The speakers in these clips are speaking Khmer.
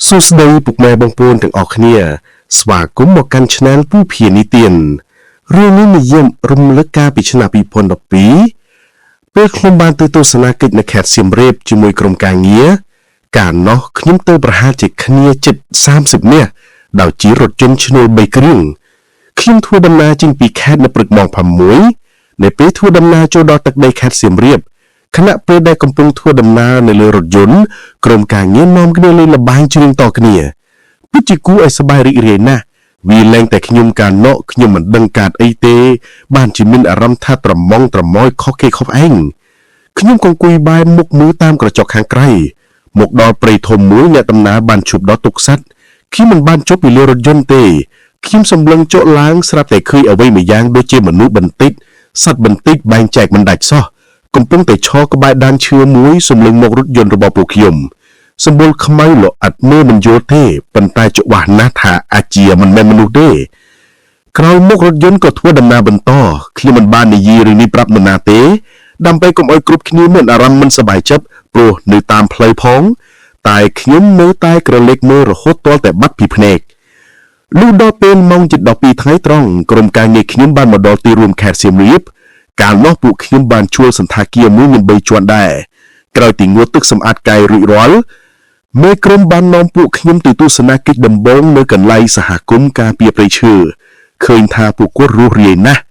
សួស្តីពុកម៉ែបងប្អូនទាំងអស់គ្នាស្វាគមន៍មកកាន់ Channel ពូភានីទៀនរឿងនេះនិយាយរំលឹកការពីឆ្នាំ2012ពេលខ្ញុំបានទៅទស្សនកិច្ចនៅខេត្តសៀមរាបជាមួយក្រុមការងារកាលនោះខ្ញុំទៅប្រហែលជាគ្នាជិត30នាក់ដោយជិះរថយន្តឈ្នួល3គ្រឿងខ្ញុំធ្វើដំណើរចេញពីខេត្តនៅព្រឹកម៉ោង6នៅពេលធ្វើដំណើរចូលដល់ទឹកដីខេត្តសៀមរាបខណៈពេលដែលកំពុងធ្វើដំណើរនៅលើរថយន្តក្រុមការងារនាំគ្នាលេងល្បែងច្រៀងតគ្នាពិតជាគួរឲ្យសប្បាយរីករាយណាស់វាលែងតែខ្ញុំកាលនោះខ្ញុំមិនដឹងកាតអីទេបានជាមានអារម្មណ៍ថាត្រមងត្រមយខុសគេខុសឯងខ្ញុំក៏អង្គុយបែរមុខមើលតាមក្រចកខាងក្រៅមកដល់ព្រៃធំមួយអ្នកដំណើរបានជួបដល់ទុកសត្វខ្ញុំមិនបានជប់ពីលើរថយន្តទេខ្ញុំសម្លឹងជក់ឡើងស្រាប់តែឃើញអ្វីមួយយ៉ាងដូចជាមនុស្សបន្តិចសត្វបន្តិចបែងចែកមិនដាច់សោះកំពុងតែឈរក្បែរដានឈើមួយសម្លឹងមករថយន្តរបស់ពួកខ្ញុំសម្បុរខ្មៅលអិតមើលមិនយល់ទេប៉ុន្តែច្បាស់ណាស់ថាអាចជាមិនមែនមនុស្សទេក្រោយមករថយន្តក៏ធ្វើដំណើរបន្តខ្ញុំមិនបាននិយាយរឿងនេះប្រាប់នរណាទេដើម្បីកុំឲ្យគ្រប់គ្នាមានអារម្មណ៍មិនសប្បាយចិត្តព្រោះនៅតាមផ្លូវផងតែខ្ញុំនៅតែក្រឡេកមើលរហូតទាល់តែបាត់ពីភ្នែកលុះដល់ពេលម៉ោងជិត12ថ្ងៃត្រង់ក្រុមការងារខ្ញុំបានមកដល់ទីរួមខេត្តសៀមរាបកាលនោះពួកខ្ញុំបានជួលសន្តាគារមួយមាន3ជាន់ដែរក្រោយពីងូតទឹកសម្អាតកាយរួចរាល់មេក្រុមបាននាំពួកខ្ញុំទៅទស្សនកិច្ចដំបូងនៅកន្លែងសហគមន៍ការពារព្រៃឈើឃើញថាពួកគាត់រស់រាយណាស់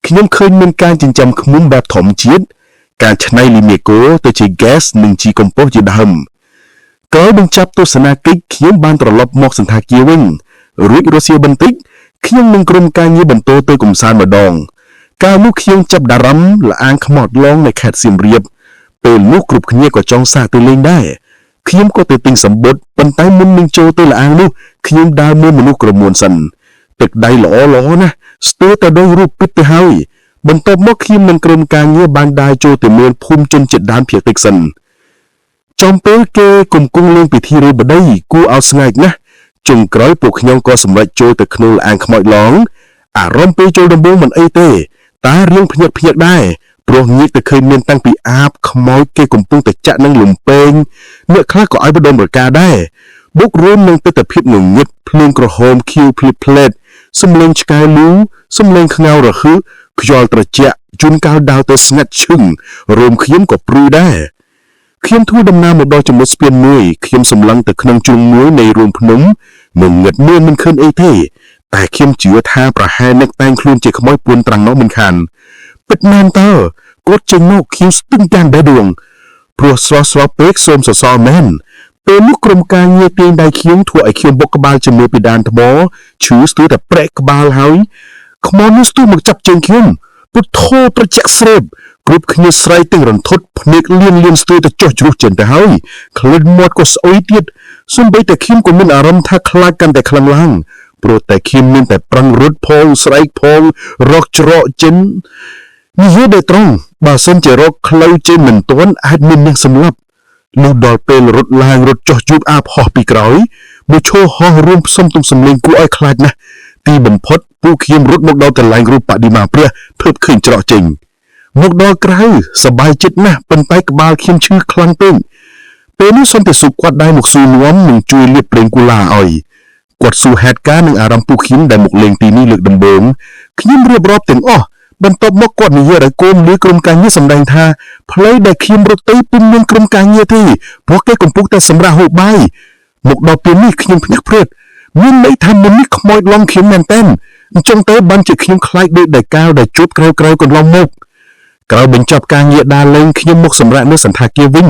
ខ្ញុំឃើញមានការចិញ្ចឹមឃ្មុំបែបធម្មជាតិការច្នៃលីមេកូទៅជា gas និងជីកំប៉ុស្តជាដើមក្រោយបញ្ចប់ទស្សនកិច្ចខ្ញុំបានត្រឡប់មកសន្តាគារវិញរួចរសៀលបន្តិចខ្ញុំនិងក្រុមការងារបន្តទៅកំសាន្តម្ដងកាលនោះខ្ញុំចាប់អារម្មណ៍លអាងខ្មោចឡងនៅខេត្តសៀមរាបពេលនោះគ្រប់គ្នាក៏ចង់សាកទៅលេងដែរខ្ញុំក៏ទៅទិញសម្បុត្រប៉ុន្តែមុននឹងចូលទៅលអាងនោះខ្ញុំដើរមើលមនុស្សក្រមួនសិនទឹកដៃល្អណាស់ស្ទើរតែដូចរូបពិតទៅហើយបន្ទាប់មកខ្ញុំនិងក្រុមការងារបានដើរចូលទៅមើលភូមិជនជាតិដើមភាគតិចសិនចំពេលគេគង្គលេងពិធីរើបដីគួរឲ្យស្ងើចណាស់ចុងក្រោយពួកខ្ញុំក៏សម្រេចចូលទៅក្នុងលអាងខ្មោចឡងអារម្មណ៍ពេលចូលដំបូងមិនអីទេតែរៀងភ្ញាក់ដែរព្រោះងាកទៅឃើញមានតាំងពីអាបខ្មោចគេកំពុងតែចាក់នឹងលំពេងអ្នកខ្លះក៏ឲ្យបដុំរកាដែរបុករួមនឹងទិដ្ឋភាពងងឹតភ្លើងក្រហមខៀវភ្លៀបភ្លែតសំឡេងឆ្កែលូសំឡេងខ្ងៅរហឺខ្យល់ត្រជាក់ជួនកាលដាវទៅស្ងាត់ឈឹងរោមខ្ញុំក៏ព្រួយដែរខ្ញុំធ្វើដំណើរមកដល់ចំណុចស្ពានមួយខ្ញុំសម្លឹងទៅក្នុងជ្រុងមួយនៃរូងភ្នំងងឹតមើលមិនឃើញអីទេតែខ្ញុំជឿថាប្រហែលអ្នកតែងខ្លួនជាខ្មោចពួនត្រាំងនោះមិនខានពិតមែនតើគាត់ចេញមកខ្ញុំស្ទឹងតាមបេះដូងព្រោះស្រស់ពេកសូមសរសើរមែនពេលនោះក្រុមការងារទាញដៃខ្ញុំធ្វើឲ្យខ្ញុំបុកក្បាលជាមួយពីដានថ្មឈឺស្ទើរតែប្រេកក្បាលហើយខ្មោចនោះស្ទុះមកចាប់ជើងខ្ញុំពុតធោត្រជាក់ស្រេបគ្រប់គ្នាស្រែកទាំងរន្ធត់ភ្នែកលៀនស្ទើរតែចុះជ្រុះចេញទៅហើយក្លិនមាត់ក៏ស្អុយទៀតសូម្បីតែខ្ញុំក៏មានអារម្មណ៍ថាខ្លាចកាន់តែខ្លាំងឡើងព្រោះតែខ្ញុំមានតែប្រឹងរត់ផងស្រែកផងរកច្រកចេញនិយាយដោយត្រង់បើសិនជារកផ្លូវចេញមិនទាន់អាចមានអ្នកសម្លាប់លុះដល់ពេលរត់ឡើងរត់ចុះជួបអាបហោះពីក្រោយមួយឈរហោះរួមផ្សំទុំសម្លេងគួរឲ្យខ្លាចណាស់ទីបំផុតពួកខ្ញុំរត់មកដល់កន្លែងរូបបដិមាព្រះភើបឃើញច្រកចេញមកដល់ក្រៅសប្បាយចិត្តណាស់ប៉ុន្តែក្បាលខ្ញុំឈឺខ្លាំងពេកពេលនេះសូមតែសុខគាត់ដែរមកសួរនាំនិងជួយលាបប្រេងកូឡាឲ្យគាត់សួរហេតុការណ៍និងអារម្មណ៍ពួកខ្ញុំដែលមកលេងទីនេះលើកដំបូងខ្ញុំរៀបរាប់ទាំងអស់បន្ទាប់មកគាត់និយាយឲ្យគោមលឺក្រុមការងារសម្ដែងថាផ្លូវដែលខ្ញុំរត់ទៅពុំមានក្រុមការងារទេព្រោះគេកំពុងតែសម្រាប់ហូបបាយមកដល់ពេលនេះខ្ញុំភ្ញាក់ព្រឹកមានន័យថាមុននេះខ្មោចឡងខ្ញុំមែនតើអញ្ចឹងទៅបានជាខ្ញុំខ្លាចដូចដែលកាលដែលជួបក្រោយកន្លងមកក្រោយបញ្ចប់ការងារដើរលេងខ្ញុំមកសម្រាប់នៅសន្តាគារវិញ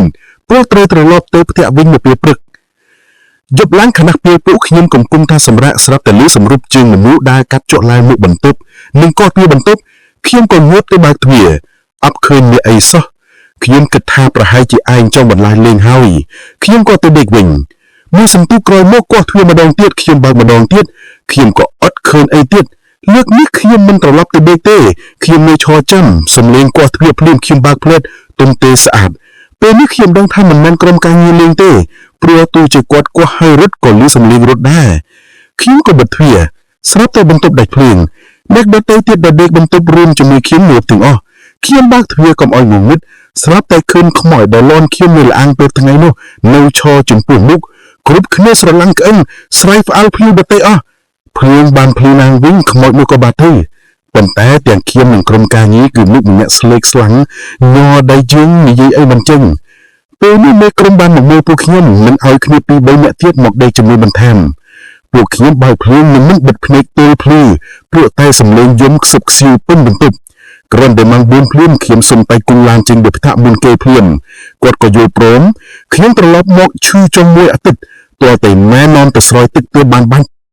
ព្រោះត្រូវត្រឡប់ទៅផ្ទះវិញមកពេលព្រឹកយប់ឡើងខណៈពេលពួកខ្ញុំកំពុងថាសម្រាប់ស្រាប់តែលឺសម្រុបជើងមនុស្សដើរកាត់ជក់ឡើងមុខបន្ទប់និងក៏ទ្វារបន្ទប់ខ្ញុំក៏ងើបទៅបើកទ្វារអត់ឃើញមានអីសោះខ្ញុំគិតថាប្រហែលជាឯងចង់បន្លាចលេងហើយខ្ញុំក៏ទៅដេកវិញមួយសន្ទុះក្រោយមកក៏ទ្វារម្ដងទៀតខ្ញុំបើកម្ដងទៀតខ្ញុំក៏អត់ឃើញអីទៀតលើកនេះខ្ញុំមិនត្រឡប់ទៅដេកទេខ្ញុំនៅឈរចាំសំលេងគាស់ទ្វារភ្លាមខ្ញុំបើកផ្លែតទុំទេស្អាតពេលនេះខ្ញុំដឹងថាមិនមែនក្រុមការងារលេងទេព្រោះទូជាគាត់គាស់ហើយរត់ក៏លឺសំឡេងរត់ដែរខ្ញុំក៏បិទទ្វារស្រាប់តែបន្ទប់ដាច់ភ្លើងអ្នកដទៃទៀតដែលដេកបន្ទប់រួមជាមួយខ្ញុំងើបទាំងអស់ខ្ញុំបើកទ្វារកុំឲ្យងងឹតស្រាប់តែឃើញខ្មោចដែលលន់ខ្ញុំនៅលអាងពេលថ្ងៃនោះនៅឈរចំពោះមុខ គ្រប់គ្នាស្រឡាំងក្អឹងស្រ័យផ្អើលភ្លឺបតេអស់ភ្លៀងបានភ្លឺឡើងវិញខ្មោចនោះក៏បាត់ទៅប៉ុន្តែទាំងខៀមនិងក្រុមការងារគឺមុខម្នាក់ស្លេកស្លាំងញ័រដៃជើងនិយាយអីមិនចេញពេលនេះមេក្រុមបានមកមើលពួកខ្ញុំមិនឲ្យគ្នាពីរបីនាក់ទៀតមកដេកជាមួយបន្ថែមពួកខ្ញុំបើកភ្លើងមិនបិទភ្នែកទល់ភ្លឺព្រោះតែសំឡេងយំខ្សឹបខ្សៀវពេញបន្ទប់គ្រាន់តែម៉ោង4ភ្លាមខ្ញុំសុំតែគង់ឡានចេញទៅផ្ទះមុនគេភ្លាមគាត់ក៏យល់ព្រមខ្ញុំត្រឡប់មកឈឺចុងមួយអាទិត្យទាល់តែម៉ែនាំទៅស្រោចទឹកទើបបានបាញ់